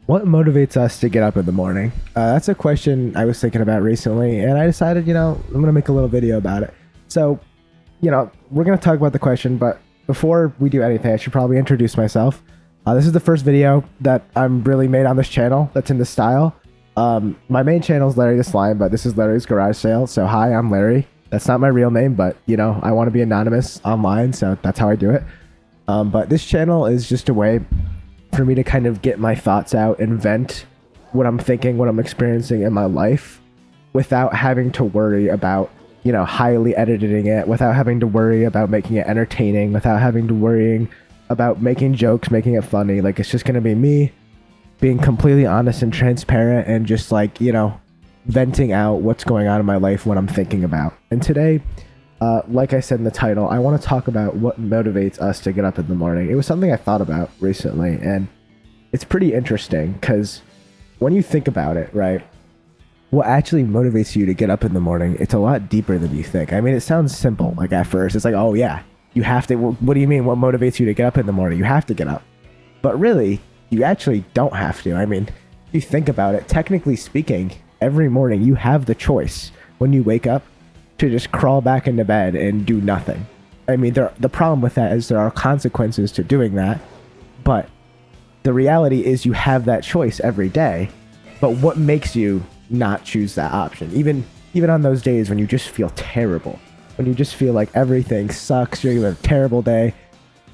What motivates us to get up in the morning? That's a question I was thinking about recently, and I decided, I'm going to make a little video about it. So, we're going to talk about the question, but before we do anything, I should probably introduce myself. This is the first video that I'm really made on this channel that's in this style. My main channel is Larry the Slime, but this is Larry's Garage Sale. So, hi, I'm Larry. That's not my real name, but, I want to be anonymous online, so that's how I do it. But this channel is just a way for me to kind of get my thoughts out and vent what I'm thinking, what I'm experiencing in my life without having to worry about, highly editing it, without having to worry about making it entertaining, without having to worrying about making jokes, making it funny. Like, it's just going to be me being completely honest and transparent and just like, venting out what's going on in my life, what I'm thinking about. And today, like I said in the title, I want to talk about what motivates us to get up in the morning. It was something I thought about recently, and it's pretty interesting because when you think about it, right, what actually motivates you to get up in the morning, it's a lot deeper than you think. I mean, it sounds simple, like at first. It's like, oh yeah, you have to. What do you mean? What motivates you to get up in the morning? You have to get up. But really, you actually don't have to. I mean, if you think about it, technically speaking, every morning you have the choice when you wake up to just crawl back into bed and do nothing. I mean, the problem with that is there are consequences to doing that, but the reality is you have that choice every day. But what makes you not choose that option? Even on those days when you just feel terrible, when you just feel like everything sucks, you're having a terrible day.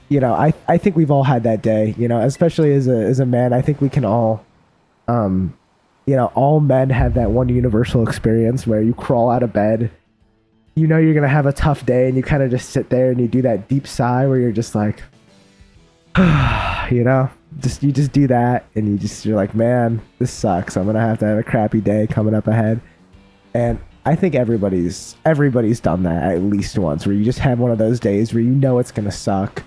I think we've all had that day, especially as a man. I think we can all, all men have that one universal experience where you crawl out of bed. You're going to have a tough day and you kind of just sit there and you do that deep sigh where you're just like, you just do that and you're like, man, this sucks. I'm going to have a crappy day coming up ahead. And I think everybody's done that at least once, where you just have one of those days where it's going to suck,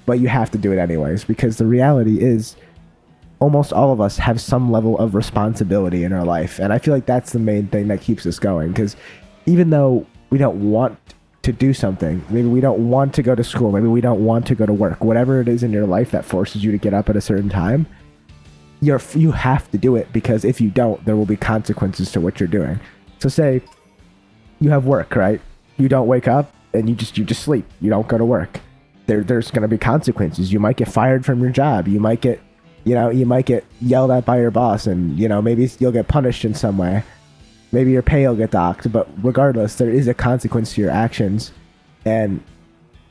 but you have to do it anyways, because the reality is almost all of us have some level of responsibility in our life. And I feel like that's the main thing that keeps us going, because even though we don't want to do something, maybe we don't want to go to school, maybe we don't want to go to work, whatever it is in your life that forces you to get up at a certain time, you have to do it, because if you don't, there will be consequences to what you're doing. So say you have work, right? You don't wake up and you just sleep. You don't go to work. There's going to be consequences. You might get fired from your job. You might get yelled at by your boss, and maybe you'll get punished in some way. Maybe your pay will get docked, but regardless, there is a consequence to your actions, and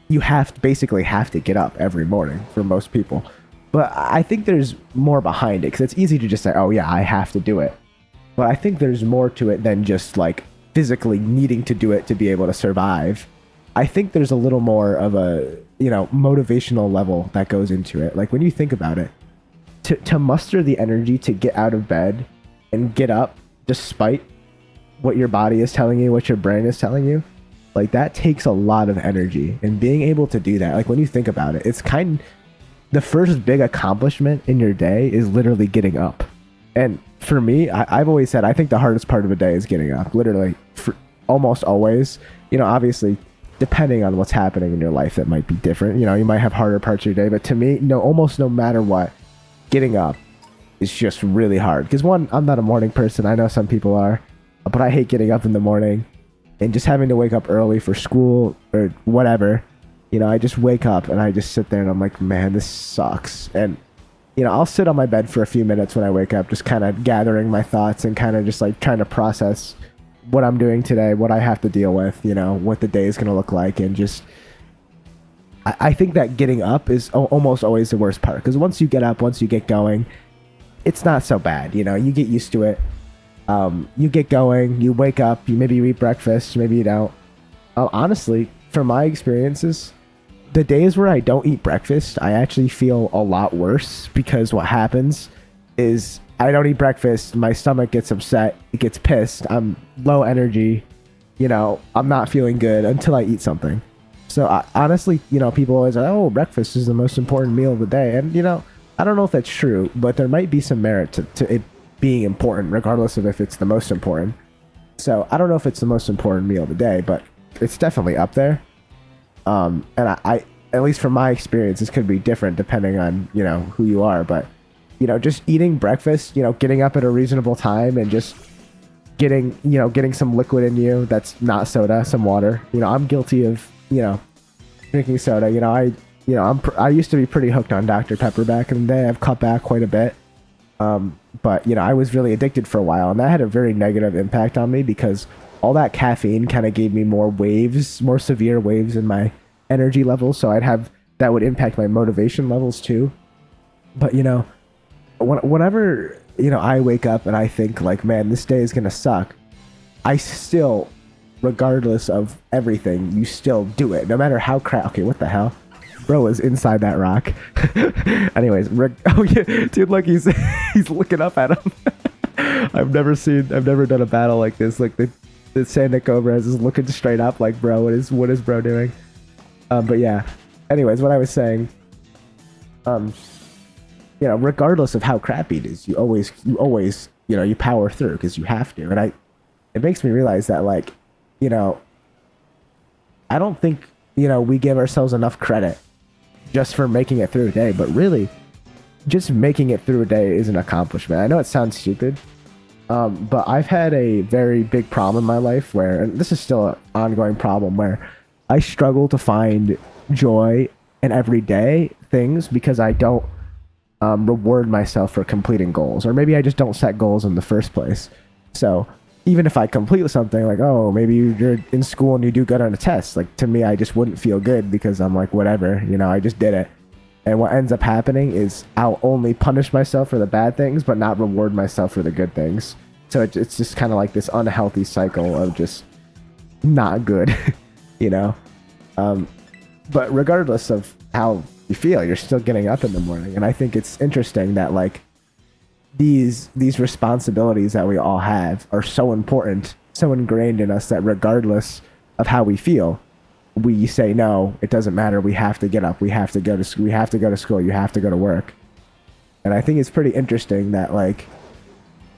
you basically have to get up every morning for most people. But I think there's more behind it, because it's easy to just say, oh yeah, I have to do it. But I think there's more to it than just like physically needing to do it to be able to survive. I think there's a little more of a, motivational level that goes into it. Like when you think about it, to muster the energy to get out of bed and get up despite what your body is telling you, what your brain is telling you, like that takes a lot of energy. And being able to do that, like when you think about it, it's the first big accomplishment in your day is literally getting up. And for me, I've always said, I think the hardest part of a day is getting up, literally, for almost always. Obviously, depending on what's happening in your life, that might be different. You might have harder parts of your day, but to me, almost no matter what, getting up is just really hard. Because one, I'm not a morning person. I know some people are. But I hate getting up in the morning and just having to wake up early for school or whatever. I just wake up and I just sit there and I'm like, man, this sucks. And, I'll sit on my bed for a few minutes when I wake up, just kind of gathering my thoughts and kind of just like trying to process what I'm doing today, what I have to deal with, what the day is going to look like. And just, I think that getting up is almost always the worst part. Because once you get up, once you get going, it's not so bad. You get used to it. You get going, you wake up, maybe you eat breakfast, maybe you don't. Honestly, from my experiences, the days where I don't eat breakfast, I actually feel a lot worse, because what happens is I don't eat breakfast, my stomach gets upset, it gets pissed, I'm low energy, I'm not feeling good until I eat something. So honestly, people always say, oh, breakfast is the most important meal of the day. And, I don't know if that's true, but there might be some merit to it being important, regardless of if it's the most important. So I don't know if it's the most important meal of the day, but it's definitely up there. And I at least from my experience, this could be different depending on, who you are. But, just eating breakfast, getting up at a reasonable time and just getting some liquid in you that's not soda, some water. I'm guilty of, drinking soda. I used to be pretty hooked on Dr. Pepper back in the day. I've cut back quite a bit. But I was really addicted for a while, and that had a very negative impact on me because all that caffeine kind of gave me more severe waves in my energy levels. So that would impact my motivation levels too. But whenever I wake up and I think like, man, this day is gonna suck, I still, regardless of everything, you still do it no matter how okay, what the hell, bro is inside that rock. Anyways, oh yeah, dude, look, he's looking up at him. I've never done a battle like this. Like the Santa Cobra is looking straight up like, bro, what is bro doing? But yeah, anyways, what I was saying, regardless of how crappy it is, you always you power through because you have to. And it makes me realize that, like, I don't think we give ourselves enough credit just for making it through a day, but really just making it through a day is an accomplishment. I know it sounds stupid, but I've had a very big problem in my life and this is still an ongoing problem, where I struggle to find joy in everyday things because I don't reward myself for completing goals, or maybe I just don't set goals in the first place. So even if I complete something, like, oh, maybe you're in school and you do good on a test, like, to me, I just wouldn't feel good because I'm like, whatever, I just did it. And what ends up happening is I'll only punish myself for the bad things, but not reward myself for the good things. So it's just kind of like this unhealthy cycle of just not good, But regardless of how you feel, you're still getting up in the morning. And I think it's interesting that, like, these responsibilities that we all have are so important, so ingrained in us, that regardless of how we feel, we say, no, it doesn't matter, we have to get up, we have to go to school, you have to go to work. And I think it's pretty interesting that, like,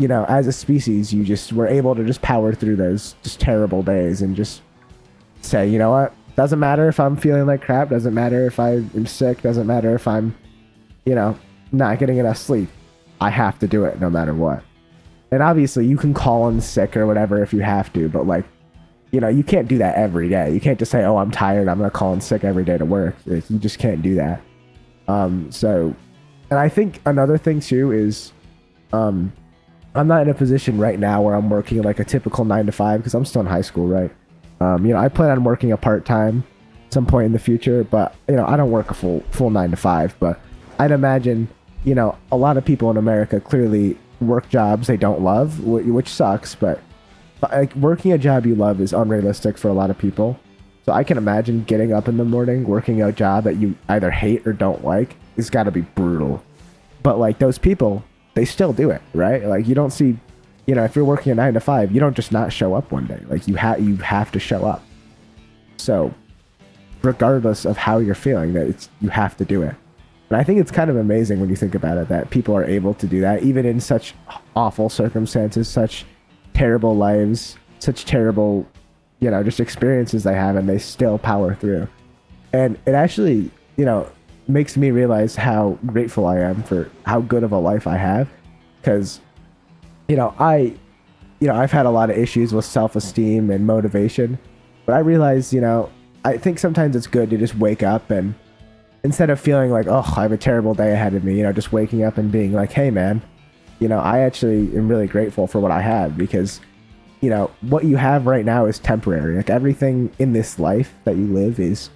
as a species, we're able to just power through those just terrible days and just say, you know what, doesn't matter if I'm feeling like crap, doesn't matter if I'm sick, doesn't matter if I'm not getting enough sleep, I have to do it no matter what. And obviously you can call in sick or whatever if you have to, but, like, you can't do that every day. You can't just say, oh, I'm tired, I'm gonna call in sick every day to work. Like, you just can't do that. And I think another thing too is, I'm not in a position right now where I'm working like a typical 9 to 5 because I'm still in high school, right? I plan on working a part-time some point in the future, but I don't work a full 9 to 5. But I'd imagine a lot of people in America clearly work jobs they don't love, which sucks, but like, working a job you love is unrealistic for a lot of people. So I can imagine getting up in the morning, working a job that you either hate or don't like, it's got to be brutal. But, like, those people, they still do it, right? Like, you don't see, if you're working a 9 to 5, you don't just not show up one day. Like, you have to show up. So regardless of how you're feeling, you have to do it. And I think it's kind of amazing when you think about it, that people are able to do that even in such awful circumstances, such terrible lives, such terrible, just experiences they have, and they still power through. And it actually, makes me realize how grateful I am for how good of a life I have. Because, I've had a lot of issues with self-esteem and motivation, but I realize, I think sometimes it's good to just wake up and, instead of feeling like, oh, I have a terrible day ahead of me, just waking up and being like, hey man, I actually am really grateful for what I have, because, what you have right now is temporary. Like, everything in this life that you live is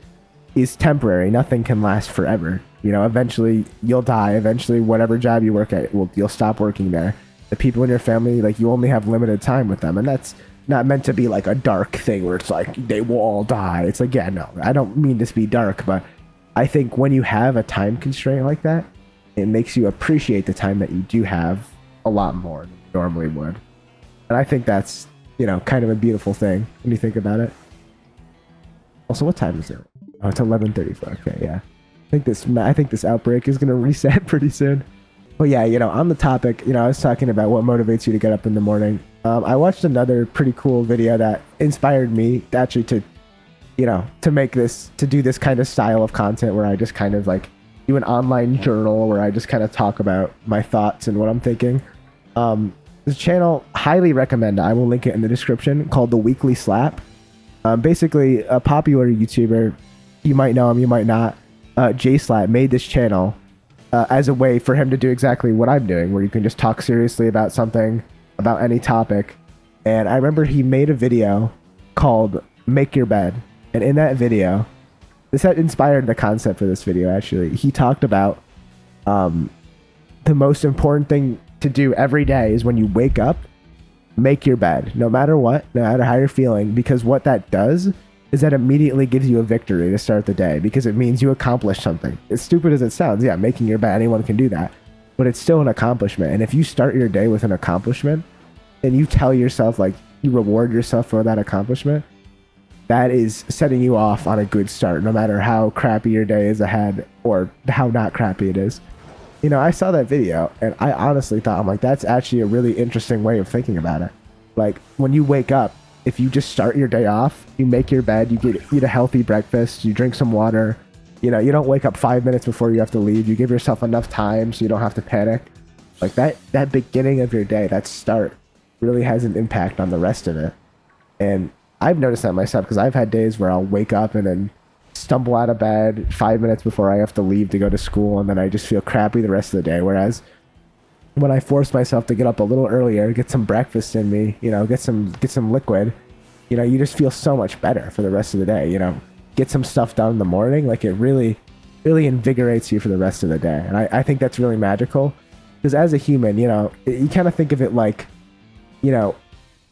temporary. Nothing can last forever. Eventually you'll die. Eventually, whatever job you work at, you'll stop working there. The people in your family, like, you only have limited time with them. And that's not meant to be like a dark thing where it's like, they will all die. It's like, yeah, no, I don't mean to be dark, but I think when you have a time constraint like that, it makes you appreciate the time that you do have a lot more than you normally would. And I think that's, kind of a beautiful thing when you think about it. Also, what time is it? Oh, it's 11:34. Okay, yeah. I think this outbreak is going to reset pretty soon. But yeah, on the topic, I was talking about what motivates you to get up in the morning. I watched another pretty cool video that inspired me actually to do this kind of style of content where I just kind of, like, do an online journal where I just kind of talk about my thoughts and what I'm thinking. This channel, highly recommend. I will link it in the description, called The Weekly Slap. Basically, a popular YouTuber, you might know him, you might not, J-Slap, made this channel as a way for him to do exactly what I'm doing, where you can just talk seriously about something, about any topic. And I remember he made a video called Make Your Bed. And in that video, this had inspired the concept for this video, actually. He talked about the most important thing to do every day is when you wake up, make your bed, no matter what, no matter how you're feeling, because what that does is that immediately gives you a victory to start the day, because it means you accomplished something. As stupid as it sounds, yeah, making your bed, anyone can do that, but it's still an accomplishment. And if you start your day with an accomplishment and you tell yourself, like, you reward yourself for that accomplishment, that is setting you off on a good start, no matter how crappy your day is ahead or how not crappy it is. You know, I saw that video and I honestly thought, I'm like, that's actually a really interesting way of thinking about it. Like, when you wake up, if you just start your day off, you make your bed, you eat a healthy breakfast, you drink some water, you know, you don't wake up 5 minutes before you have to leave, you give yourself enough time so you don't have to panic. Like, that beginning of your day, that start, really has an impact on the rest of it. And I've noticed that myself, because I've had days where I'll wake up and then stumble out of bed 5 minutes before I have to leave to go to school, and then I just feel crappy the rest of the day. Whereas when I force myself to get up a little earlier, get some breakfast in me, you know, get some liquid, you know, you just feel so much better for the rest of the day. You know, get some stuff done in the morning, like, it really invigorates you for the rest of the day. And I think that's really magical, because as a human, you know, you kind of think of it like, you know,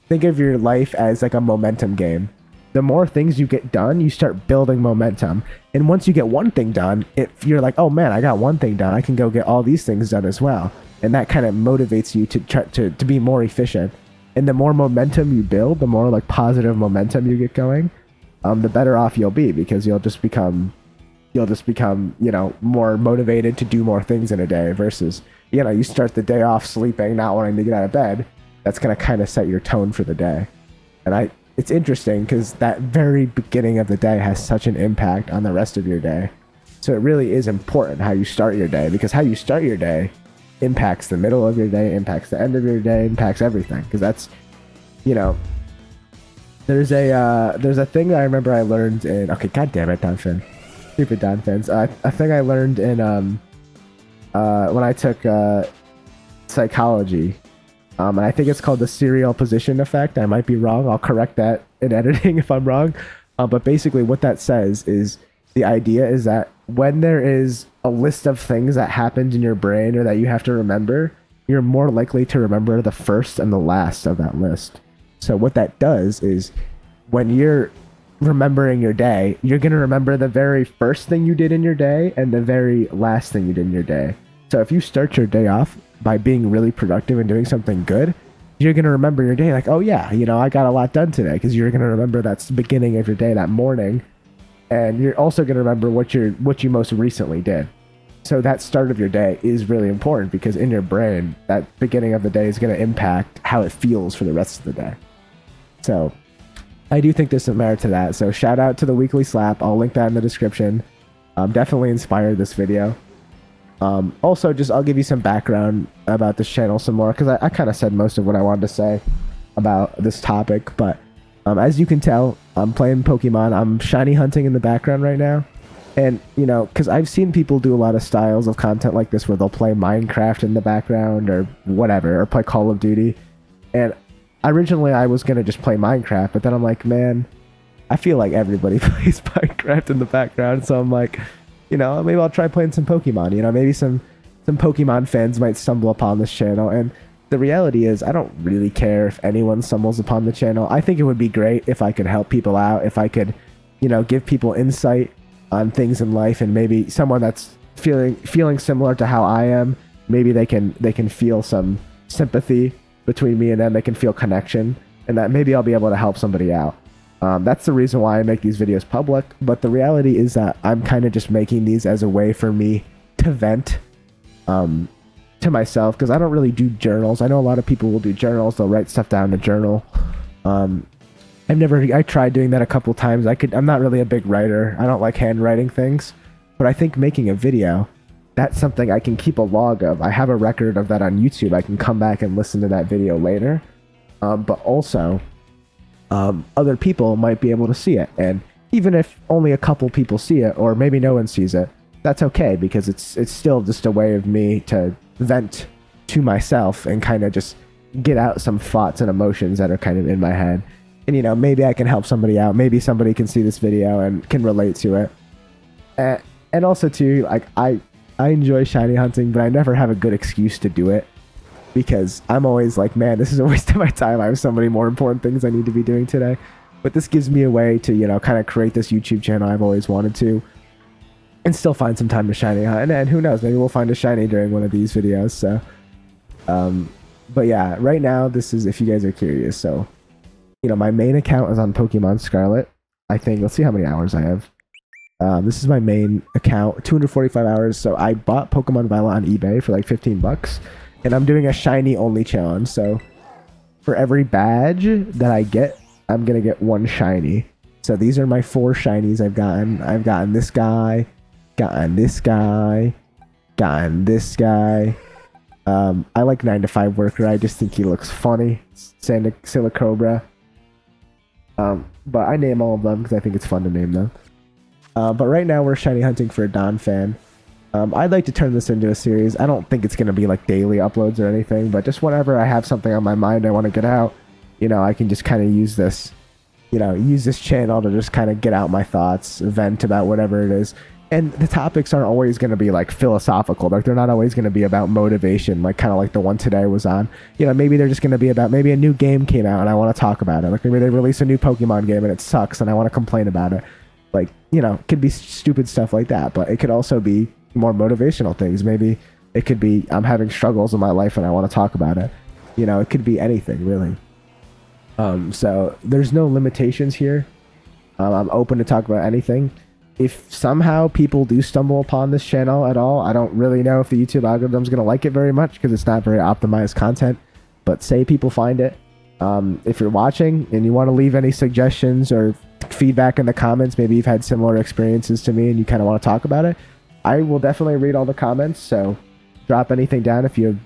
think of your life as like a momentum game. The more things you get done, you start building momentum. And once you get one thing done, you're like, oh man, I got one thing done, I can go get all these things done as well. And that kind of motivates you to try to be more efficient. And the more momentum you build, the more like positive momentum you get going, the better off you'll be, because you'll just become, you know, more motivated to do more things in a day, versus, you know, you start the day off sleeping, not wanting to get out of bed. That's going to kind of set your tone for the day. And it's interesting, because that very beginning of the day has such an impact on the rest of your day. So it really is important how you start your day, because how you start your day impacts the middle of your day, impacts the end of your day, impacts everything. Because that's, you know, there's a thing that I remember I learned in, okay, god damn it, Donphin, stupid Donphins, a thing I learned in when I took psychology. And I think it's called the serial position effect. I might be wrong. I'll correct that in editing if I'm wrong. But basically what that says is, the idea is that when there is a list of things that happened in your brain or that you have to remember, you're more likely to remember the first and the last of that list. So what that does is, when you're remembering your day, you're going to remember the very first thing you did in your day and the very last thing you did in your day. So if you start your day off by being really productive and doing something good, you're going to remember your day like, oh yeah, you know, I got a lot done today, because you're going to remember that's the beginning of your day, that morning. And you're also going to remember what you most recently did. So that start of your day is really important, because in your brain, that beginning of the day is going to impact how it feels for the rest of the day. So I do think there's some merit to that. So shout out to The Weekly Slap. I'll link that in the description. Definitely inspired this video. Also, just I'll give you some background about this channel some more, because I kind of said most of what I wanted to say about this topic. But as you can tell, I'm playing Pokemon. I'm shiny hunting in the background right now. And, you know, because I've seen people do a lot of styles of content like this where they'll play Minecraft in the background or whatever, or play Call of Duty. And originally I was going to just play Minecraft, but then I'm like, man, I feel like everybody plays Minecraft in the background. So I'm like, you know, maybe I'll try playing some Pokemon. You know, maybe some Pokemon fans might stumble upon this channel. And the reality is, I don't really care if anyone stumbles upon the channel. I think it would be great if I could help people out, if I could, you know, give people insight on things in life, and maybe someone that's feeling similar to how I am, maybe they can feel some sympathy between me and them. They can feel connection, and that maybe I'll be able to help somebody out. That's the reason why I make these videos public. But the reality is that I'm kind of just making these as a way for me to vent to myself, because I don't really do journals. I know a lot of people will do journals. They'll write stuff down in a journal. I tried doing that a couple times. I'm not really a big writer. I don't like handwriting things, but I think making a video that's something I can keep a log of. I have a record of that on YouTube. I can come back and listen to that video later. But also, other people might be able to see it. And even if only a couple people see it, or maybe no one sees it, that's okay, because it's still just a way of me to vent to myself and kind of just get out some thoughts and emotions that are kind of in my head. And, you know, maybe I can help somebody out. Maybe somebody can see this video and can relate to it. And also, too, like, I enjoy shiny hunting, but I never have a good excuse to do it, because I'm always like, man, this is a waste of my time. I have so many more important things I need to be doing today. But this gives me a way to, you know, kind of create this YouTube channel I've always wanted to, and still find some time to shiny hunt. And who knows, maybe we'll find a shiny during one of these videos. So, but yeah, right now, this is, if you guys are curious. So, you know, my main account is on Pokemon Scarlet. I think, let's see how many hours I have. This is my main account, 245 hours. So I bought Pokemon Violet on eBay for like $15, and I'm doing a shiny only challenge. So for every badge that I get, I'm gonna get one shiny. So these are my 4 shinies I've gotten. I've gotten this guy, gotten this guy, gotten this guy. I like 9 to 5 Worker. I just think he looks funny. Silicobra. But I name all of them because I think it's fun to name them. But right now we're shiny hunting for a Donphan. I'd like to turn this into a series. I don't think it's going to be like daily uploads or anything, but just whenever I have something on my mind I want to get out, you know, I can just kind of use this, you know, use this channel to just kind of get out my thoughts, vent about whatever it is. And the topics aren't always going to be like philosophical. Like, they're not always going to be about motivation, like kind of like the one today was on. You know, maybe they're just going to be about, maybe a new game came out and I want to talk about it. Like, maybe they release a new Pokemon game and it sucks and I want to complain about it. Like, you know, it could be stupid stuff like that, but it could also be more motivational things. Maybe it could be, I'm having struggles in my life and I want to talk about it. You know, it could be anything, really. So there's no limitations here. I'm open to talk about anything. If somehow people do stumble upon this channel at all, I don't really know if the YouTube algorithm's going to like it very much, because it's not very optimized content. But say people find it. If you're watching and you want to leave any suggestions or feedback in the comments, maybe you've had similar experiences to me and you kind of want to talk about it, I will definitely read all the comments. So drop anything down if you,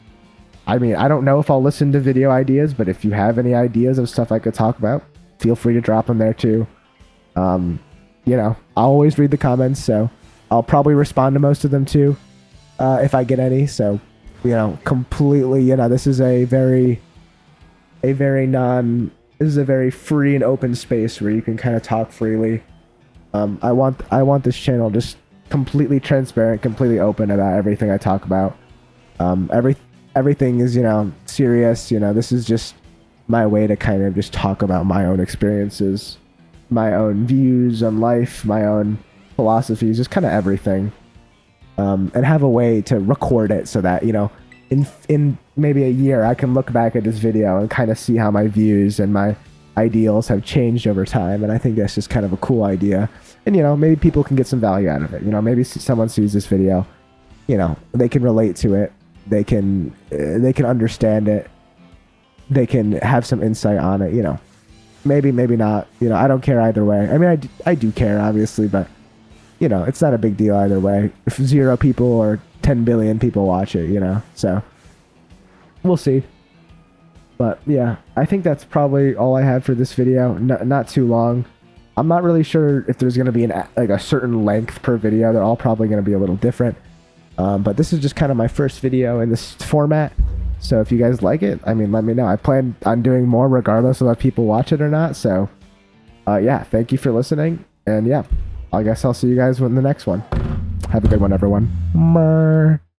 I mean, I don't know if I'll listen to video ideas, but if you have any ideas of stuff I could talk about, feel free to drop them there too. You know, I'll always read the comments, so I'll probably respond to most of them too, if I get any. So, you know, completely, you know, this is a very free and open space where you can kind of talk freely. I want this channel just completely transparent, completely open about everything I talk about. Everything is, you know, serious. You know, this is just my way to kind of just talk about my own experiences, my own views on life, my own philosophies, just kind of everything. And have a way to record it so that, you know, in maybe a year, I can look back at this video and kind of see how my views and my ideals have changed over time. And I think that's just kind of a cool idea. And, you know, maybe people can get some value out of it. You know, maybe someone sees this video, you know, they can relate to it. They can understand it. They can have some insight on it, you know. Maybe not. You know, I don't care either way. I mean, I do care, obviously, but, you know, it's not a big deal either way. If 0 people or 10 billion people watch it, you know. So we'll see. But yeah, I think that's probably all I have for this video. Not too long. I'm not really sure if there's going to be like a certain length per video. They're all probably going to be a little different. But this is just kind of my first video in this format. So if you guys like it, I mean, let me know. I plan on doing more regardless of if people watch it or not. So yeah, thank you for listening. And yeah, I guess I'll see you guys in the next one. Have a good one, everyone.